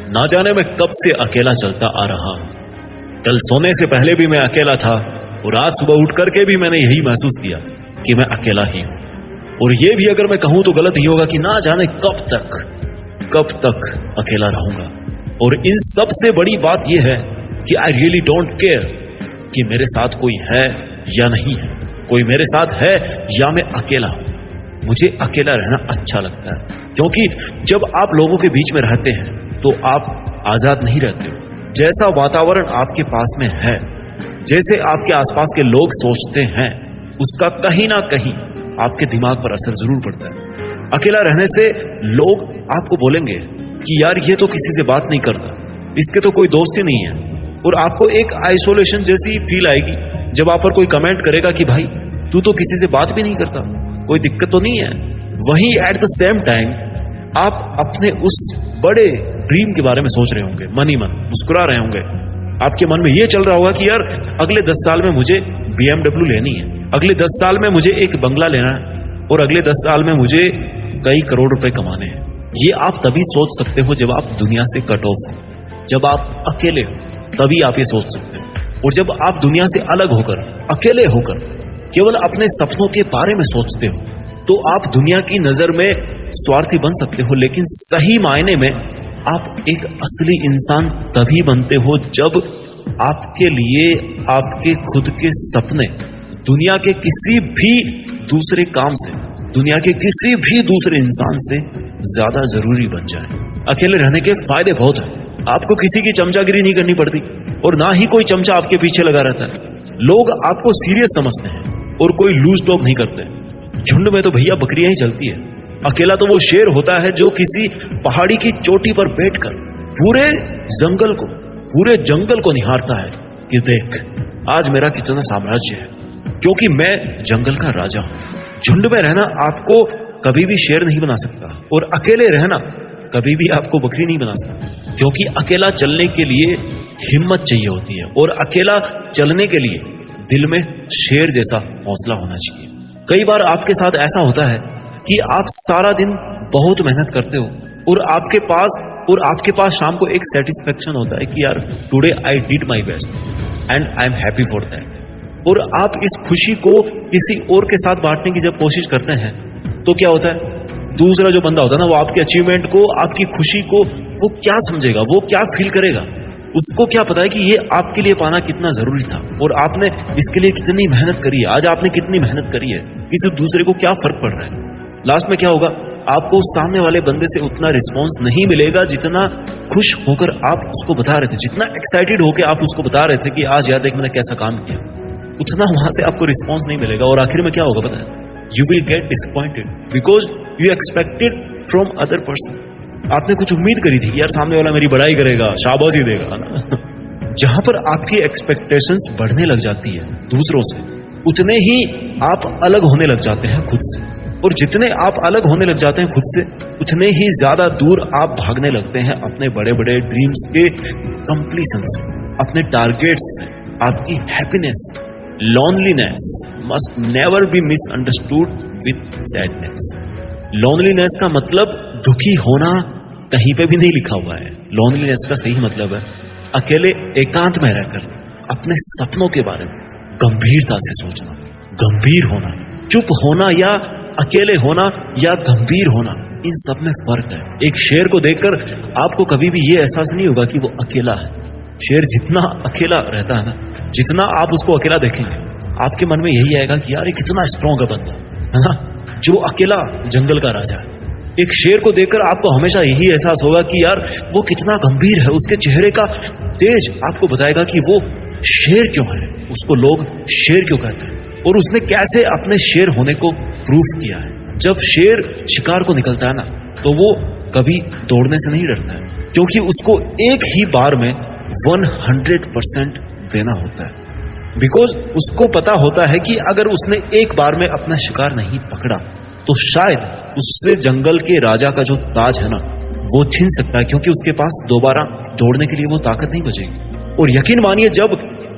ना जाने मैं कब से अकेला चलता आ रहा हूं। कल सोने से पहले भी मैं अकेला था और आज सुबह उठ करके भी मैंने यही महसूस किया कि मैं अकेला ही हूं। और ये भी अगर मैं कहूं तो गलत ही होगा कि ना जाने कब तक अकेला रहूंगा। और इन सबसे बड़ी बात यह है कि आई रियली डोंट केयर कि मेरे साथ कोई है या नहीं है, कोई मेरे साथ है या मैं अकेला हूं। मुझे अकेला रहना अच्छा लगता है, क्योंकि जब आप लोगों के बीच में रहते हैं तो आप आजाद नहीं रहते हो। जैसा वातावरण आपके पास में है, जैसे आपके आसपास के लोग सोचते हैं, उसका कहीं ना कहीं आपके दिमाग पर असर जरूर पड़ता है। अकेला रहने से लोग आपको बोलेंगे कि यार ये तो किसी से बात नहीं करता, इसके तो कोई दोस्त ही नहीं है। और आपको एक आइसोलेशन जैसी फील आएगी जब आप पर कोई कमेंट करेगा कि भाई तू तो किसी से बात भी नहीं करता, कोई दिक्कत तो नहीं है। वहीं एट द सेम टाइम आप अपने उस बड़े ड्रीम के बारे में सोच रहे होंगे, मन ही मन मुस्कुरा रहे होंगे। आपके मन में यह चल रहा होगा कि यार अगले 10 साल में मुझे BMW लेनी है, अगले 10 साल में मुझे एक बंगला लेना है और अगले 10 साल में मुझे कई करोड़ रुपए कमाने हैं। ये आप तभी सोच सकते हो जब आप दुनिया से कट ऑफ हो, जब आप अकेले हो, तभी आप ये सोच सकते हो। और जब आप दुनिया से अलग होकर, अकेले होकर केवल अपने सपनों के बारे में सोचते हो तो आप दुनिया की नजर में स्वार्थी बन सकते हो। लेकिन सही मायने में आप एक असली इंसान तभी बनते हो जब आपके लिए आपके खुद के सपने दुनिया के किसी भी दूसरे काम से, दुनिया के किसी भी दूसरे इंसान से ज्यादा जरूरी बन जाए। अकेले रहने के फायदे बहुत हैं। आपको किसी की चमचागिरी नहीं करनी पड़ती और ना ही कोई चमचा आपके पीछे लगा रहता है। लोग आपको सीरियस समझते हैं और कोई लूज टॉक नहीं करते। झुंड में तो भैया बकरियां ही चलती है। अकेला तो वो शेर होता है जो किसी पहाड़ी की चोटी पर बैठकर पूरे जंगल को निहारता है कि देख आज मेरा कितना साम्राज्य है, क्योंकि मैं जंगल का राजा हूं। झुंड में रहना आपको कभी भी शेर नहीं बना सकता और अकेले रहना कभी भी आपको बकरी नहीं बना सकता, क्योंकि अकेला चलने के लिए हिम्मत चाहिए होती है और अकेला चलने के लिए दिल में शेर जैसा हौसला होना चाहिए। कई बार आपके साथ ऐसा होता है कि आप सारा दिन बहुत मेहनत करते हो और आपके पास शाम को एक सेटिस्फेक्शन होता है कि यार today I did my best and I am happy for that. और आप इस खुशी को किसी और के साथ बांटने की जब कोशिश करते हैं तो क्या होता है, दूसरा जो बंदा होता है ना, वो आपके अचीवमेंट को, आपकी खुशी को वो क्या समझेगा, वो क्या फील करेगा। उसको क्या पता है कि ये आपके लिए पाना कितना जरूरी था और आपने इसके लिए कितनी मेहनत करी है, आज आपने कितनी मेहनत करी है। किसी दूसरे को क्या फर्क पड़ रहा है। लास्ट में क्या होगा, आपको सामने वाले बंदे से उतना रिस्पॉन्स नहीं मिलेगा जितना खुश होकर आप उसको बता रहे थे, जितना एक्साइटेड होकर आप उसको बता रहे थे कि आज यार देख मैंने कैसा काम किया, उतना वहां से आपको रिस्पॉन्स नहीं मिलेगा। और आखिर में क्या होगा पता है, you will get disappointed because you expected from other person. आपने कुछ उम्मीद करी थी कि यार सामने वाला मेरी बड़ाई करेगा, शाबाशी देगा ना। जहां पर आपकी एक्सपेक्टेशंस बढ़ने लग जाती है दूसरों से, उतने ही आप अलग होने लग जाते हैं खुद से। और जितने आप अलग होने लग जाते हैं खुद से, उतने ही ज्यादा दूर आप भागने लगते हैं अपने बड़े बड़े ड्रीम्स के कंप्लीशन से, अपने टारगेट्स से। आपकी happiness, loneliness must never be misunderstood with sadness. loneliness का मतलब दुखी होना कहीं पे भी नहीं लिखा हुआ है। loneliness का सही मतलब है अकेले एकांत में रहकर अपने सपनों के बारे में गंभीरता से सोचना, गंभीर होना। चुप होना या अकेले होना या गंभीर होना, इन सब में फर्क है। एक शेर को देखकर आपको कभी भी ये एहसास नहीं होगा कि वो अकेला है। शेर जितना अकेला रहता है ना, जितना आप उसको अकेला देखेंगे, आपके मन में यही आएगा कि यार ये कितना स्ट्रॉन्ग है बंदा, है ना, जो अकेला जंगल का राजा है। एक शेर को देखकर आपको हमेशा यही एहसास होगा कि यार वो कितना गंभीर है। उसके चेहरे का तेज आपको बताएगा कि वो शेर क्यों है, उसको लोग शेर क्यों कहते हैं और उसने कैसे अपने शेर होने को प्रूफ किया है। जब शेर शिकार को निकलता है ना, तो वो कभी दौड़ने से नहीं डरता है, क्योंकि उसको एक ही बार में 100% देना होता है। बिकॉज उसको पता होता है कि अगर उसने एक बार में अपना शिकार नहीं पकड़ा तो शायद उससे जंगल के राजा का जो ताज है ना, वो छीन सकता है, क्योंकि उसके पास दोबारा दौड़ने के लिए वो ताकत नहीं बचेगी। और यकीन मानिए, जब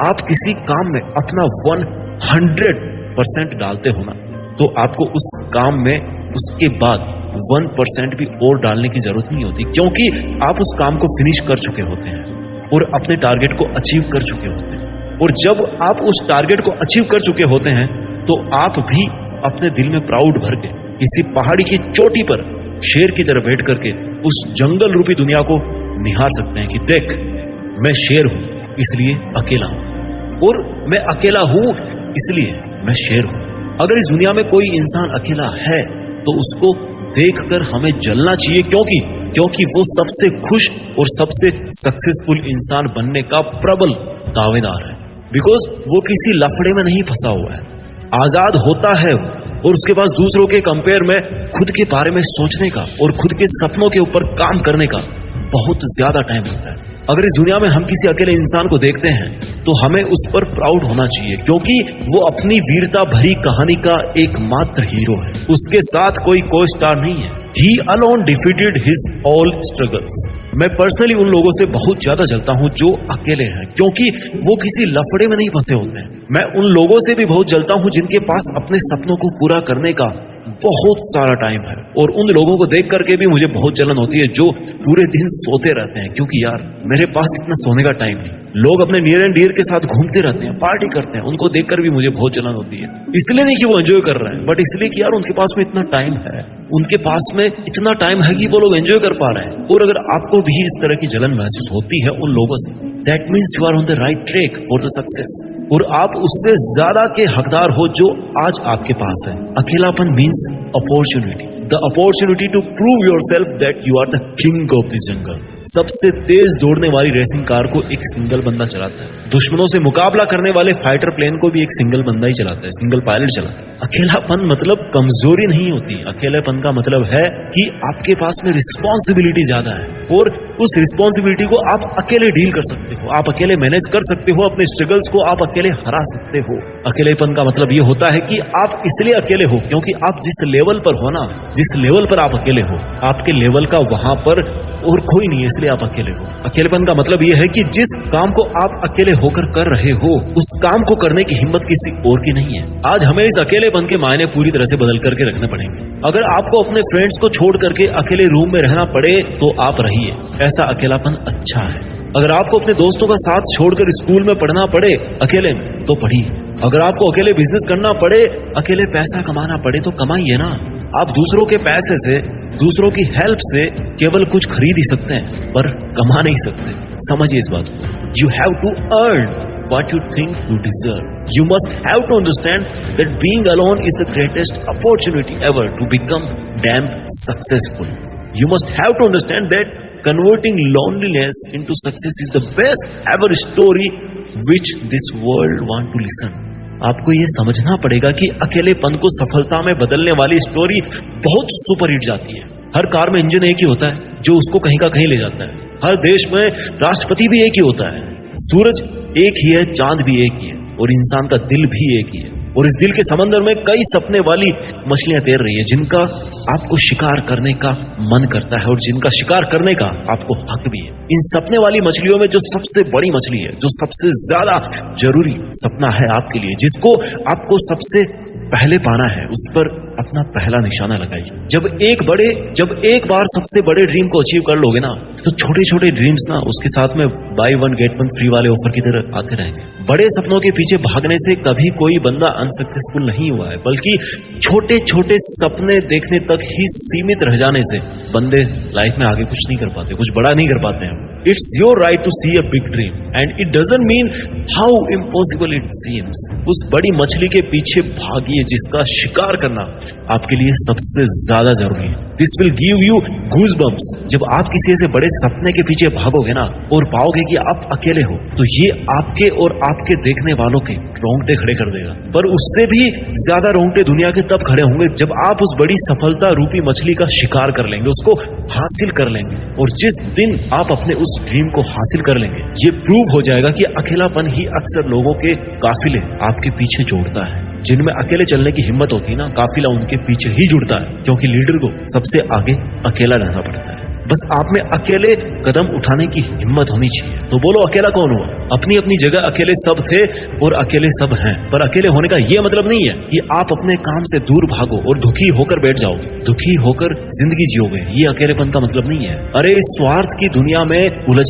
आप किसी काम में अपना 100% डालते हो ना, तो आपको उस काम में उसके बाद 1% भी और डालने की जरूरत नहीं होती, क्योंकि आप उस काम को फिनिश कर चुके होते हैं और अपने टारगेट को अचीव कर चुके होते हैं। और जब आप उस टारगेट को अचीव कर चुके होते हैं तो आप भी अपने दिल में प्राउड भर के किसी पहाड़ी की चोटी पर शेर की तरह बैठ करके उस जंगल रूपी दुनिया को निहार सकते हैं कि देख, मैं शेर हूं इसलिए अकेला हूं, और मैं अकेला हूं इसलिए मैं शेर हूं। अगर इस दुनिया में कोई इंसान अकेला है तो उसको देखकर हमें जलना चाहिए, क्योंकि वो सबसे खुश और सबसे सक्सेसफुल इंसान बनने का प्रबल दावेदार है। बिकॉज वो किसी लफड़े में नहीं फंसा हुआ है, आजाद होता है और उसके पास दूसरों के कंपेयर में खुद के बारे में सोचने का और खुद के सपनों के ऊपर काम करने का बहुत ज्यादा टाइम होता है। अगर इस दुनिया में हम किसी अकेले इंसान को देखते हैं तो हमें उस पर प्राउड होना चाहिए, क्योंकि वो अपनी वीरता भरी कहानी का एकमात्र हीरो है। उसके साथ कोई को स्टार नहीं है। He alone defeated his all struggles। मैं पर्सनली उन लोगों से बहुत ज्यादा जलता हूं जो अकेले हैं, क्योंकि वो किसी लफड़े में नहीं फंसे होते हैं। मैं उन लोगों से भी बहुत जलता हूं जिनके पास अपने सपनों को पूरा करने का बहुत सारा टाइम है, और उन लोगों को देख करके भी मुझे बहुत जलन होती है जो पूरे दिन सोते रहते हैं, क्योंकि यार मेरे पास इतना सोने का टाइम नहीं। लोग अपने नियर एंड डियर के साथ घूमते रहते हैं, पार्टी करते हैं, उनको देखकर भी मुझे बहुत जलन होती है। इसलिए नहीं कि वो एंजॉय कर रहे हैं, बट इसलिए कि यार उनके पास में इतना टाइम है, उनके पास में इतना टाइम है कि वो लोग एंजॉय कर पा रहे हैं। और अगर आपको भी इस तरह की जलन महसूस होती है उन लोगों से, that means you are on the right track for the success, और आप उससे ज्यादा के हकदार हो जो आज आपके पास है। अकेलापन means opportunity, the opportunity to prove yourself that you are the king of this jungle. सबसे तेज दौड़ने वाली रेसिंग कार को एक सिंगल बंदा चलाता है। दुश्मनों से मुकाबला करने वाले फाइटर प्लेन को भी एक सिंगल बंदा ही चलाता है, सिंगल पायलट चलाता है। अकेलापन मतलब कमजोरी नहीं होती। अकेलेपन का मतलब है कि आपके पास में रिस्पॉन्सिबिलिटी ज्यादा है, और उस रिस्पॉन्सिबिलिटी को आप अकेले डील कर सकते हो, आप अकेले मैनेज कर सकते हो, अपने स्ट्रगल्स को आप अकेले हरा सकते हो। अकेलेपन का मतलब ये होता है कि आप इसलिए अकेले हो क्योंकि आप जिस लेवल पर हो ना, जिस लेवल पर आप अकेले हो, आपके लेवल का वहां पर और कोई नहीं है, इसलिए आप अकेले हो। अकेलेपन का मतलब यह है कि जिस काम को आप अकेले होकर कर रहे हो, उस काम को करने की हिम्मत किसी और की नहीं है। आज हमें इस अकेलेपन के मायने पूरी तरह से बदल करके रखने पड़ेंगे। अगर आपको अपने फ्रेंड्स को छोड़ करके अकेले रूम में रहना पड़े तो आप रहिए, ऐसा अकेलापन अच्छा है। अगर आपको अपने दोस्तों का साथ छोड़कर स्कूल में पढ़ना पड़े अकेले में तो पढ़िए। अगर आपको अकेले बिजनेस करना पड़े, अकेले पैसा कमाना पड़े तो कमाइए ना। आप दूसरों के पैसे से, दूसरों की हेल्प से केवल कुछ खरीद ही सकते हैं पर कमा नहीं सकते। समझिए इस बात को। You have to earn what you think you deserve. You must have to understand that being alone is the greatest opportunity ever to become damn successful. You must have to understand that converting loneliness into success is the best ever story which this world want to listen. आपको ये समझना पड़ेगा कि अकेलेपन को सफलता में बदलने वाली स्टोरी बहुत सुपर हिट जाती है। हर कार में इंजन एक ही होता है जो उसको कहीं का कहीं ले जाता है। हर देश में राष्ट्रपति भी एक ही होता है। सूरज एक ही है, चांद भी एक ही है, और इंसान का दिल भी एक ही है। और इस दिल के समंदर में कई सपने वाली मछलियां तैर रही है जिनका आपको शिकार करने का मन करता है और जिनका शिकार करने का आपको हक भी है। इन सपने वाली मछलियों में जो सबसे बड़ी मछली है, जो सबसे ज्यादा जरूरी सपना है आपके लिए, जिसको आपको सबसे पहले पाना है, उस पर अपना पहला निशाना लगाइए। जब एक बार सबसे बड़े ड्रीम को अचीव कर लोगे ना, तो छोटे छोटे ड्रीम्स ना उसके साथ में by one get one free वाले ऑफर की तरह आते रहेंगे। बड़े सपनों के पीछे भागने से कभी कोई बंदा अनसक्सेसफुल नहीं हुआ है, बल्कि छोटे छोटे सपने देखने तक ही सीमित रह जाने से बंदे लाइफ में आगे कुछ नहीं कर पाते, कुछ बड़ा नहीं कर पाते हैं। It's your right to see a big dream and it doesn't mean how impossible it seems. उस बड़ी मछली के पीछे भागिए जिसका शिकार करना आपके लिए सबसे ज्यादा जरूरी है। This will give you goosebumps. जब आप किसी ऐसे बड़े सपने के पीछे भागोगे ना और पाओगे कि आप अकेले हो, तो ये आपके और आपके देखने वालों के रोंगटे खड़े कर देगा। पर उससे भी ज्यादा रोंगटे दुनिया के तब खड़े होंगे जब आप उस बड़ी सफलता रूपी मछली का शिकार कर लेंगे, उसको हासिल कर लेंगे। और जिस दिन आप अपने उस ड्रीम को हासिल कर लेंगे, ये प्रूव हो जाएगा कि अकेलापन ही अक्सर लोगों के काफिले आपके पीछे जोड़ता है। जिनमें अकेले चलने की हिम्मत होती है ना, काफिला उनके पीछे ही जुड़ता है, क्योंकि लीडर को सबसे आगे अकेला रहना पड़ता है। बस आप में अकेले कदम उठाने की हिम्मत होनी चाहिए। तो बोलो अकेला कौन हुआ? अपनी अपनी जगह अकेले सब थे और अकेले सब हैं, पर अकेले होने का यह मतलब नहीं है कि आप अपने काम से दूर भागो और दुखी होकर बैठ जाओगे, दुखी होकर जिंदगी जियोगे। ये अकेलेपन का मतलब नहीं है। अरे इस स्वार्थ की दुनिया में उलझ